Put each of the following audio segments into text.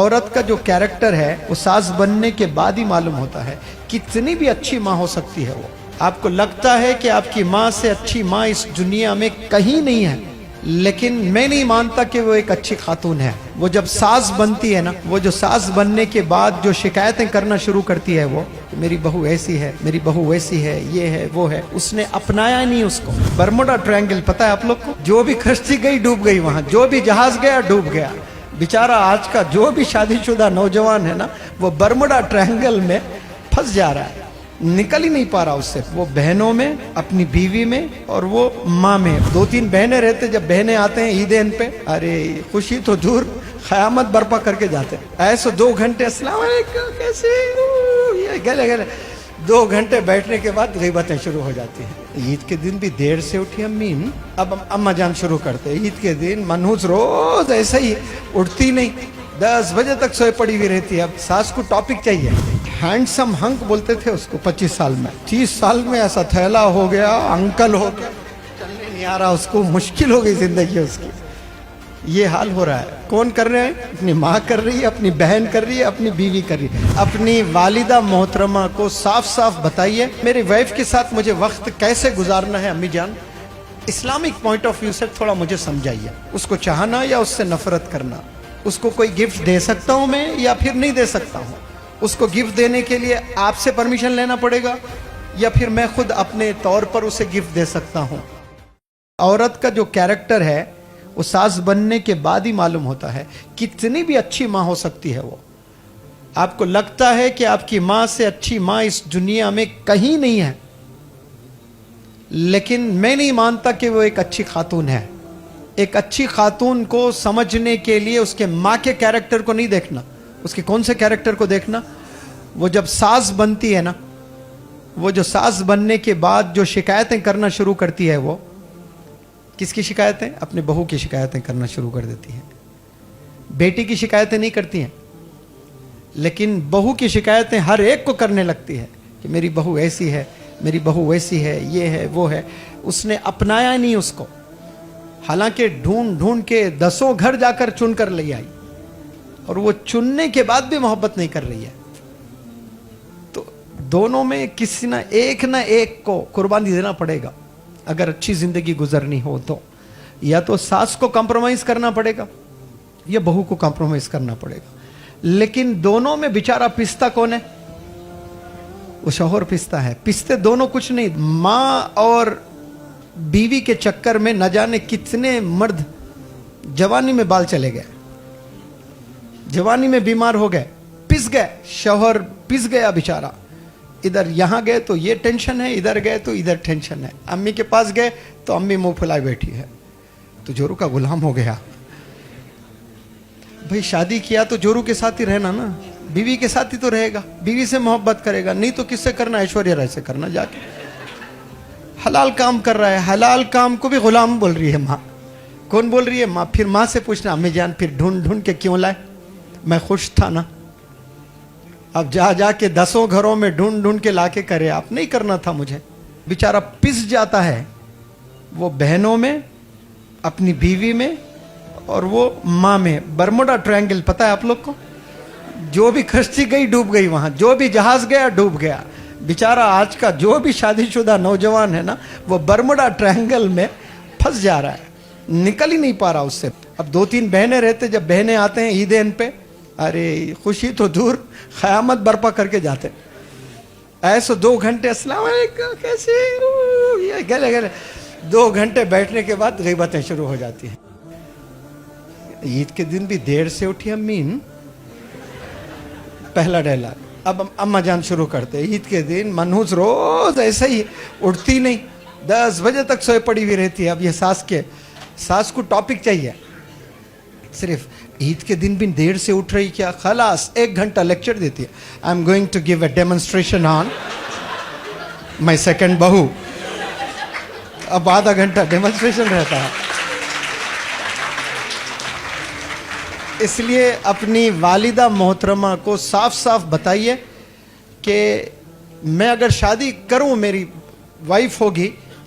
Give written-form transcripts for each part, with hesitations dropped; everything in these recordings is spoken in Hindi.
औरत का जो कैरेक्टर है वो सास बनने के बाद ही मालूम होता है। कितनी भी अच्छी माँ हो सकती है वो, आपको लगता है कि आपकी माँ से अच्छी माँ इस दुनिया में कहीं नहीं है, लेकिन मैं नहीं मानता कि वो एक अच्छी खातून है। वो जब सास बनती है ना, वो जो सास बनने के बाद जो शिकायतें करना शुरू करती है वो, मेरी बहू ऐसी है, मेरी बहू वैसी है, ये है वो है, उसने अपनाया नहीं उसको। बर्मुडा ट्रायंगल पता है आप लोग को? जो भी कश्ती गई डूब गई, वहां जो भी जहाज गया डूब गया। बेचारा आज का जो भी शादीशुदा नौजवान है ना, वो बर्मुडा ट्रायंगल में फंस जा रहा है, निकल ही नहीं पा रहा उससे। वो बहनों में, अपनी बीवी में और वो माँ में। 2-3 बहनें रहते, जब बहनें आते हैं ईदेन पे, अरे खुशी तो दूर, क़यामत बर्पा करके जाते हैं। ऐसे 2 घंटे अस्सलाम वालेकुम कैसे, ये गले गले 2 घंटे बैठने के बाद ग़ीबतें शुरू हो जाती हैं। ईद के दिन भी देर से उठी अम्मी, अब अम्मा जान शुरू करते। ईद के दिन मनहूस रोज ऐसा ही उठती नहीं, 10 बजे तक सोए पड़ी हुई रहती है। अब सास को टॉपिक चाहिए। हैंडसम हंक बोलते थे उसको 25 साल में। 30 साल में ऐसा थैला हो गया, अंकल हो गया, चलने नहीं आ रहा उसको, मुश्किल हो गई जिंदगी उसकी। ये हाल हो रहा है। कौन कर रहे हैं? अपनी माँ कर रही है, अपनी बहन कर रही है, अपनी बीवी कर रही है। अपनी वालिदा मोहतरमा को साफ साफ बताइए, मेरी वाइफ के साथ मुझे वक्त कैसे गुजारना है अम्मी जान, इस्लामिक पॉइंट ऑफ व्यू से थोड़ा मुझे समझाइए। उसको चाहना या उससे नफरत करना? उसको कोई गिफ्ट दे सकता हूँ मैं या फिर नहीं दे सकता हूँ? उसको गिफ्ट देने के लिए आपसे परमिशन लेना पड़ेगा या फिर मैं खुद अपने तौर पर उसे गिफ्ट दे सकता हूँ? औरत का जो कैरेक्टर है वो सास बनने के बाद ही मालूम होता है। कितनी भी अच्छी माँ हो सकती है वो, आपको लगता है कि आपकी माँ से अच्छी माँ इस दुनिया में कहीं नहीं है, लेकिन मैं नहीं मानता कि वो एक अच्छी खातून है। एक अच्छी खातून को समझने के लिए उसके माँ के कैरेक्टर को नहीं देखना, उसके कौन से कैरेक्टर को देखना? वो जब सास बनती है ना, वो जो सास बनने के बाद जो शिकायतें करना शुरू करती है, वो किसकी शिकायतें? अपने बहू की शिकायतें करना शुरू कर देती है। बेटी की शिकायतें नहीं करती हैं, लेकिन बहू की शिकायतें हर एक को करने लगती है कि मेरी बहू ऐसी है, मेरी बहू वैसी है, ये है वो है। उसने अपनाया नहीं उसको, हालांकि ढूंढ ढूंढ के 10 घर जाकर चुन कर ले आई, और वो चुनने के बाद भी मोहब्बत नहीं कर रही है। तो दोनों में किसी ना एक को कुर्बानी देना पड़ेगा अगर अच्छी जिंदगी गुजरनी हो तो। या तो सास को कॉम्प्रोमाइज करना पड़ेगा या बहू को कॉम्प्रोमाइज करना पड़ेगा। लेकिन दोनों में बेचारा पिसता कौन है? वो शौहर पिसता है। पिसते दोनों कुछ नहीं, माँ और बीवी के चक्कर में न जाने कितने मर्द जवानी में बाल चले गए, जवानी में बीमार हो गए, पिस गए। शौहर पिस गया बेचारा। इधर यहां गए तो ये टेंशन है, इधर गए तो इधर टेंशन है। अम्मी के पास गए तो अम्मी मुंह फुलाए बैठी है, तो जोरू का गुलाम हो गया। भाई शादी किया तो जोरू के साथ ही रहना ना, बीवी के साथ ही तो रहेगा, बीवी से मोहब्बत करेगा, नहीं तो किससे करना? ऐश्वर्या राय से करना जाके। हलाल काम कर रहा है, हलाल काम को भी गुलाम बोल रही है माँ। कौन बोल रही है? माँ। फिर माँ से पूछना, अम्मी जान फिर ढूंढ ढूंढ के क्यों लाए? मैं खुश था ना। अब जा जाके 10 घरों में ढूंढ ढूंढ के लाके करे, आप नहीं करना था मुझे। बेचारा पिस जाता है वो बहनों में, अपनी बीवी में और वो माँ में। बर्मुडा ट्रायंगल पता है आप लोग को? जो भी कश्ती गई डूब गई, वहां जो भी जहाज गया डूब गया। बेचारा आज का जो भी शादीशुदा नौजवान है ना, वो बर्मुडा ट्रायंगल में फंस जा रहा है, निकल ही नहीं पा रहा उससे। अब 2-3 बहनें रहते, जब बहनें आते हैं ईदेन पे, अरे खुशी तो दूर, क़यामत बर्पा करके जाते। ऐसे 2 घंटे अस्सलाम वालेकुम कैसे, ये गले गले 2 घंटे बैठने के बाद ग़ीबतें शुरू हो जाती हैं। ईद के दिन भी देर से उठी अम्मी, पहला डायलॉग। अब अम्मा जान शुरू करते। ईद के दिन मनहूस रोज ऐसा ही उठती नहीं, 10 बजे तक सोए पड़ी हुई रहती है। अब ये सास को टॉपिक चाहिए। सिर्फ ईद के दिन भी देर से उठ रही क्या? खलास 1 घंटा लेक्चर देती है। I am going to give a demonstration on my second बहू। अब आधा घंटा डेमोन्स्ट्रेशन रहता है। इसलिए अपनी वालिदा मोहतरमा को साफ साफ बताइए कि मैं अगर शादी करूं, मेरी वाइफ होगी,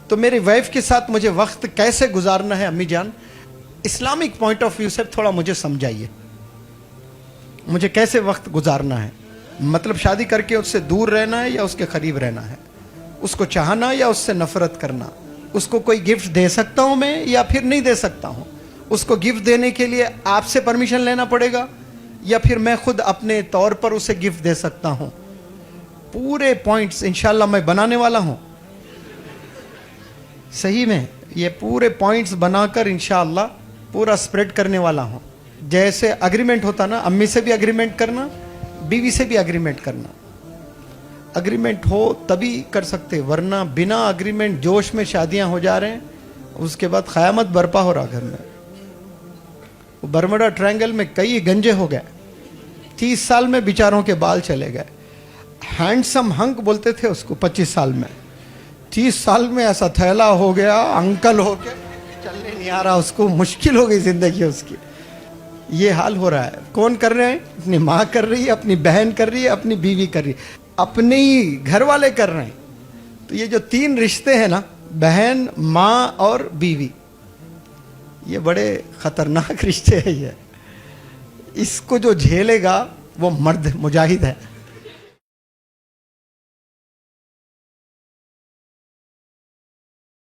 तो मेरी वाइफ के साथ मुझे वक्त कैसे गुजारना है अम्मी जान, इस्लामिक पॉइंट ऑफ व्यू से थोड़ा मुझे समझाइए। मुझे कैसे वक्त गुजारना है, मतलब शादी करके उससे दूर रहना है या उसके करीब रहना है, उसको चाहना या उससे नफरत करना, उसको कोई गिफ्ट दे सकता हूं मैं या फिर नहीं दे सकता हूं, उसको गिफ्ट देने के लिए आपसे परमिशन लेना पड़ेगा या फिर मैं खुद अपने तौर पर उसे गिफ्ट दे सकता हूं। पूरे पॉइंट्स इंशाल्लाह मैं बनाने वाला हूं, सही में ये पूरे पॉइंट्स बनाकर इंशाल्लाह पूरा स्प्रेड करने वाला हूं। जैसे अग्रीमेंट होता ना, अम्मी से भी अग्रीमेंट करना, बीवी से भी अग्रीमेंट करना। अग्रीमेंट हो तभी कर सकते, वरना बिना अग्रीमेंट जोश में शादियां हो जा रहे हैं, उसके बाद क़यामत बर्पा हो रहा घर में। बर्मुडा ट्रायंगल में कई गंजे हो गए, 30 साल में बेचारों के बाल चले गए। हैंडसम हंक बोलते थे उसको 25 साल में, 30 साल में ऐसा थैला हो गया, अंकल हो गया, चलने नहीं आ रहा उसको, मुश्किल हो गई जिंदगी उसकी। ये हाल हो रहा है। कौन कर रहे हैं? अपनी माँ कर रही है, अपनी बहन कर रही है, अपनी बीवी कर रही है, अपने ही घर वाले कर रहे हैं। तो ये जो 3 रिश्ते हैं ना, बहन, माँ और बीवी, ये बड़े खतरनाक रिश्ते हैं। ये इसको जो झेलेगा वो मर्द मुजाहिद है।